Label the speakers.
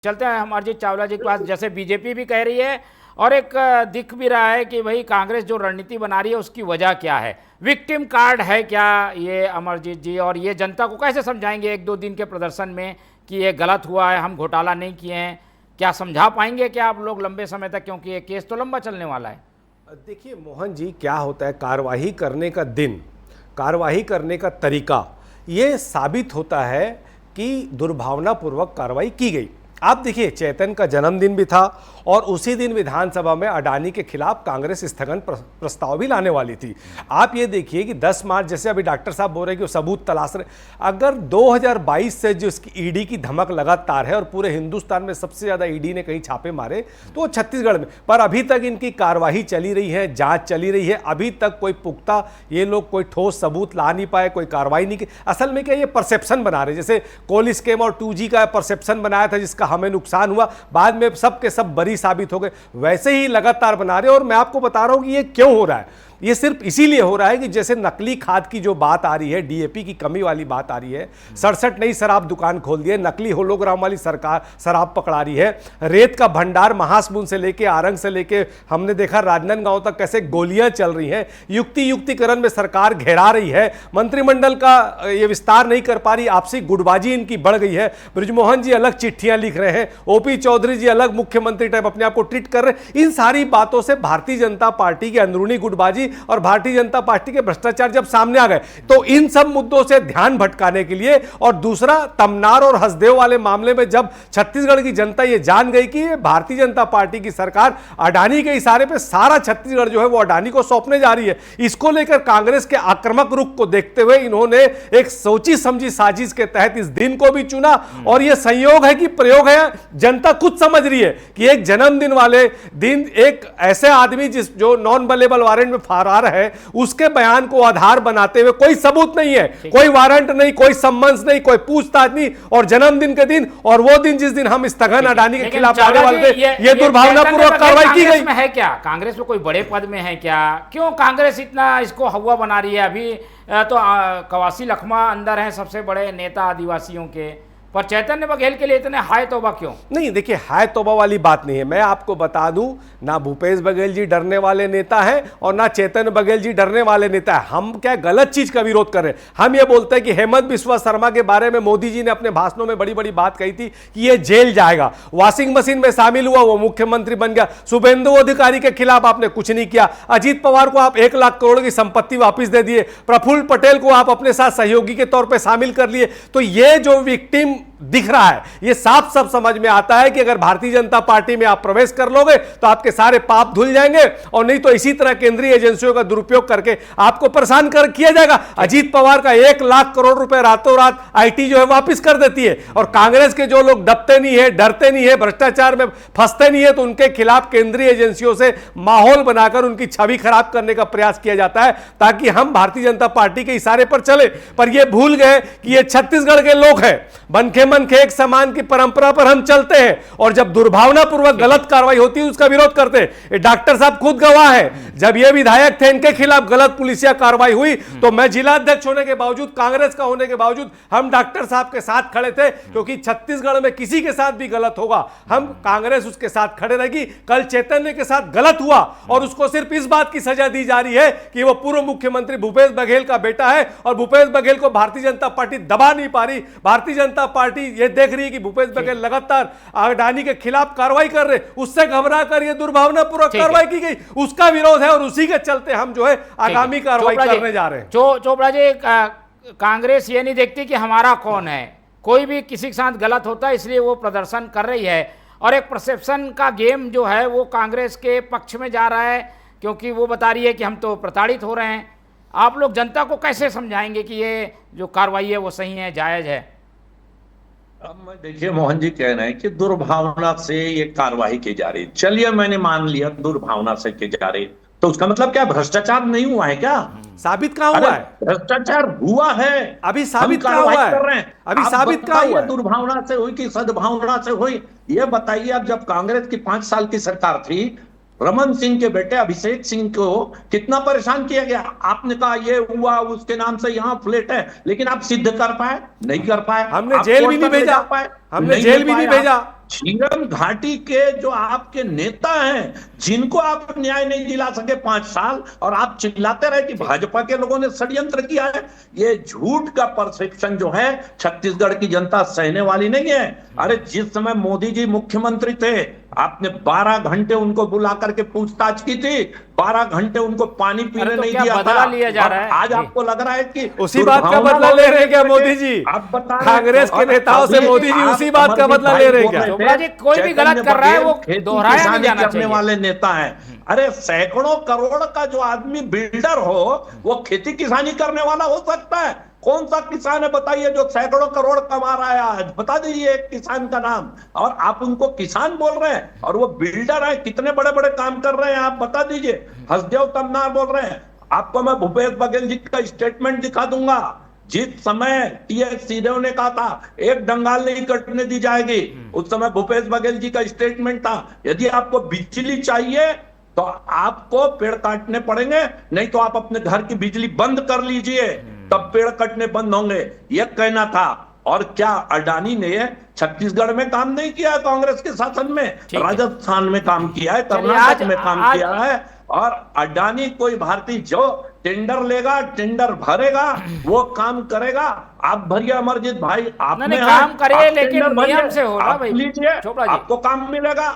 Speaker 1: चलते हैं अमरजीत चावला जी के पास। जैसे बीजेपी भी कह रही है और एक दिख भी रहा है कि भाई कांग्रेस जो रणनीति बना रही है उसकी वजह क्या है, विक्टिम कार्ड है क्या ये अमरजीत जी? और ये जनता को कैसे समझाएंगे एक दो दिन के प्रदर्शन में कि ये गलत हुआ है, हम घोटाला नहीं किए हैं? क्या समझा पाएंगे क्या आप लोग लंबे समय तक, क्योंकि ये केस तो लंबा चलने वाला है?
Speaker 2: देखिए मोहन जी, क्या होता है, कार्रवाई करने का दिन, कार्रवाई करने का तरीका ये साबित होता है कि दुर्भावनापूर्वक कार्रवाई की गई। आप देखिए, चेतन का जन्मदिन भी था और उसी दिन विधानसभा में अडानी के खिलाफ कांग्रेस स्थगन प्रस्ताव भी लाने वाली थी। आप ये देखिए कि 10 मार्च, जैसे अभी डॉक्टर साहब बोल रहे हैं कि वो सबूत तलाश रहे, अगर 2022 से जो इसकी ईडी की धमक लगातार है और पूरे हिंदुस्तान में सबसे ज्यादा ईडी ने कहीं छापे मारे तो वो छत्तीसगढ़ में, पर अभी तक इनकी कार्रवाई चली रही है, जांच चली रही है, अभी तक कोई पुख्ता ये लोग कोई ठोस सबूत ला नहीं पाए, कोई कार्रवाई नहीं की। असल में क्या ये परसेप्शन बना रहे, जैसे कोल स्कीम और 2G का परसेप्शन बनाया था जिसका हमें नुकसान हुआ, बाद में सब के सब बरी साबित हो गए, वैसे ही लगातार बना रहे। और मैं आपको बता रहा हूं कि ये क्यों हो रहा है। ये सिर्फ इसीलिए हो रहा है कि जैसे नकली खाद की जो बात आ रही है, डीएपी की कमी वाली बात आ रही है, 67 नई शराब दुकान खोल दिए, नकली होलोग्राम वाली सरकार शराब पकड़ा रही है, रेत का भंडार महासमुंद से लेके आरंग से लेके हमने देखा राजनांदगांव तक कैसे गोलियां चल रही हैं, युक्तिकरण में सरकार घेरा रही है, मंत्रिमंडल का ये विस्तार नहीं कर पा रही, आपसी गुटबाजी इनकी बढ़ गई है। बृजमोहन जी अलग चिट्ठियां लिख रहे हैं, ओपी चौधरी जी अलग मुख्यमंत्री टाइप अपने आप को ट्रीट कर रहे हैं। इन सारी बातों से भारतीय जनता पार्टी की अंदरूनी गुटबाजी और भारतीय जनता पार्टी के भ्रष्टाचार जब सामने आ गए तो इन सब मुद्दों से ध्यान भटकाने के लिए, और दूसरा तमनार और हसदेव वाले मामले में जब छत्तीसगढ़ की जनता ये जान गई कि भारतीय जनता पार्टी की सरकार अडानी के इशारे पे सारा छत्तीसगढ़ जो है वो अडानी को सौंपने जा रही है, इसको लेकर कांग्रेस के आक्रामक रुख को देखते हुए इन्होंने एक सोची समझी साजिश के तहत इस दिन को भी चुना। और यह संयोग है कि प्रयोग है, जनता खुद समझ रही है कि एक जन्मदिन वाले दिन एक ऐसे आदमी जो नॉन अवेलेबल वारंट में फरार है, उसके बयान को आधार बनाते हुए कोई सबूत नहीं है, कोई वारंट नहीं, कोई सम्मन्स नहीं, कोई पूछताछ नहीं, और जन्मदिन के दिन और वो दिन जिस दिन हम स्थगन अडानी के खिलाफ आने वाले थे, ये दुर्भावनापूर्वक कार्रवाई की गई।
Speaker 1: है क्या कांग्रेस में कोई बड़े पद में है क्या? क्यों कांग्रेस इतना इसको हवा बना रही है? अभी तो कवासी लखमा अंदर हैं सबसे बड़े नेता आदिवासियों के, पर चैतन्य बघेल के लिए इतने हाय तौबा क्यों?
Speaker 2: नहीं, देखिए हाय तौबा वाली बात नहीं है। मैं आपको बता दूं, ना भूपेश बघेल जी डरने वाले नेता हैं और ना चेतन बघेल जी डरने वाले नेता है। हम क्या गलत चीज का विरोध कर रहे हैं? हम ये बोलते हैं कि हेमंत बिस्वा शर्मा के बारे में मोदी जी ने अपने भाषणों में बड़ी बड़ी बात कही थी कि ये जेल जाएगा, वॉशिंग मशीन में शामिल हुआ, वो मुख्यमंत्री बन गया, शुभेंदु अधिकारी के खिलाफ आपने कुछ नहीं किया, अजीत पवार को आप 1 लाख करोड़ की संपत्ति वापिस दे दिए, प्रफुल्ल पटेल को आप अपने साथ सहयोगी के तौर पर शामिल कर लिए। तो ये जो विक्टिम दिख रहा है, ये साफ साफ समझ में आता है कि अगर भारतीय जनता पार्टी में आप प्रवेश कर लोगे तो आपके सारे पाप धुल जाएंगे, और नहीं तो इसी तरह केंद्रीय एजेंसियों का दुरुपयोग करके आपको परेशान किया जाएगा। अजीत पवार का 1 लाख करोड़ रुपए रातों रात आईटी जो है वापस कर देती है, और कांग्रेस के जो लोग दबते नहीं है, डरते नहीं है, भ्रष्टाचार में फंसते नहीं है, तो उनके खिलाफ केंद्रीय एजेंसियों से माहौल बनाकर उनकी छवि खराब करने का प्रयास किया जाता है ताकि हम भारतीय जनता पार्टी के इशारे पर चले। पर यह भूल गए कि ये छत्तीसगढ़ के लोग हैं, बनके एक समान की परंपरा पर हम चलते हैं, और जब दुर्भावनापूर्वक गलत कार्रवाई होती है उसका विरोध करते हैं। डॉक्टर साहब खुद गवाह है, जब ये विधायक थे इनके खिलाफ गलत पुलिसिया कार्रवाई हुई तो मैं जिला अध्यक्ष होने के बावजूद, कांग्रेस का होने के बावजूद हम डॉक्टर साहब के साथ खड़े थे, क्योंकि छत्तीसगढ़ में किसी के साथ भी गलत होगा हम कांग्रेस उसके साथ खड़े रहेगी। कल चैतन्य के साथ गलत हुआ और उसको सिर्फ इस बात की सजा दी जा रही है कि वो पूर्व मुख्यमंत्री भूपेश बघेल का बेटा है, और भूपेश बघेल को भारतीय जनता पार्टी दबा नहीं पा रही। भारतीय जनता पार्टी ये देख रही है कि भूपेश बघेल लगातार अडानी के खिलाफ कार्रवाई कर रहे, उससे घबरा कर ये दुर्भावनापूर्वक कार्रवाई की गई, उसका विरोध है, और उसी के चलते हम जो है आगामी कार्रवाई करने जा रहे हैं।
Speaker 1: चोपड़ा जी, कांग्रेस ये नहीं देखती कि हमारा कौन है, कोई भी किसी के साथ गलत होता है इसलिए वो प्रदर्शन कर रही है, और एक परसेप्शन का गेम जो है वो कांग्रेस के पक्ष में जा रहा है, क्योंकि वो बता रही है कि हम तो प्रताड़ित हो रहे हैं। आप लोग जनता को कैसे समझाएंगे कि ये जो कार्रवाई है वो सही है, जायज है?
Speaker 3: अब देखिए मोहन जी कह रहे हैं कि दुर्भावना से ये कार्रवाई की जा रही, चलिए मैंने मान लिया दुर्भावना से की जा रही, तो उसका मतलब क्या भ्रष्टाचार नहीं हुआ है क्या?
Speaker 2: साबित कहां हुआ है?
Speaker 3: भ्रष्टाचार हुआ है,
Speaker 2: अभी साबित कहां हुआ है?
Speaker 3: कर रहे हैं,
Speaker 2: अभी साबित कहां हुआ है?
Speaker 3: दुर्भावना से हुई कि सद्भावना से हुई, ये बताइए। अब जब कांग्रेस की 5 साल की सरकार थी, रमन सिंह के बेटे अभिषेक सिंह को कितना परेशान किया गया। आपने कहा ये हुआ, उसके नाम से यहाँ फ्लैट है, लेकिन आप सिद्ध कर पाए? नहीं कर पाए।
Speaker 2: हमने जेल भी नहीं भेजा, हमने जेल भी नहीं भेजा।
Speaker 3: झीरम घाटी के जो आपके नेता हैं, जिनको आप न्याय नहीं दिला सके 5 साल, और आप चिल्लाते रहे कि भाजपा के लोगों ने षड्यंत्र किया है। ये झूठ का परसेप्शन जो है छत्तीसगढ़ की जनता सहने वाली नहीं है। अरे जिस समय मोदी जी मुख्यमंत्री थे, आपने 12 घंटे उनको बुला करके पूछताछ की थी, 12 घंटे उनको पानी पीने
Speaker 1: तो
Speaker 3: नहीं
Speaker 1: क्या
Speaker 3: दिया
Speaker 1: बदला
Speaker 3: था।
Speaker 1: लिया जा रहा है?
Speaker 3: आज आपको लग रहा है कि
Speaker 2: उसी बात का बदला ले रहे हैं क्या मोदी जी?
Speaker 3: आप बता रहे हैं।
Speaker 2: कांग्रेस के नेताओं से मोदी जी उसी बात का बदला ले रहे हैं क्या?
Speaker 1: चोपड़ा जी, कोई भी गलत कर रहा है वो दोहराया नहीं जाना
Speaker 3: करने
Speaker 1: चाहिए।
Speaker 3: वाले नेता हैं। अरे सैकड़ों करोड़ का जो आदमी बिल्डर हो, वो खेती किसानी करने वाला हो सकता है? कौन सा किसान है बताइए जो सैकड़ों करोड़ कमा रहा है? आज बता दीजिए एक किसान का नाम। और आप उनको किसान बोल रहे हैं, और वो बिल्डर है, कितने बड़े बड़े काम कर रहे हैं आप बता दीजिए। हसदेव तमनार बोल रहे हैं। आपको मैं भूपेश बघेल जी का स्टेटमेंट दिखा दूंगा। जिस समय टीएस सिंहदेव ने कहा था एक डंगाल नहीं कटने दी जाएगी, उस समय भूपेश बघेल जी का स्टेटमेंट था, यदि आपको बिजली चाहिए तो आपको पेड़ काटने पड़ेंगे, नहीं तो आप अपने घर की बिजली बंद कर लीजिए, तब पेड़ कटने बंद होंगे, यह कहना था। और क्या अडानी ने छत्तीसगढ़ में काम नहीं किया कांग्रेस के शासन में? राजस्थान में काम किया है, कर्नाटक में काम किया है। और अडानी कोई भारतीय जो टेंडर लेगा, टेंडर भरेगा, वो काम करेगा। आप भरिए अमरजीत भाई, आपने
Speaker 1: काम करिए, लेकिन नियम से होगा भाई।
Speaker 3: लीजिए,
Speaker 1: चोपड़ा जी,
Speaker 3: आपको काम मिलेगा।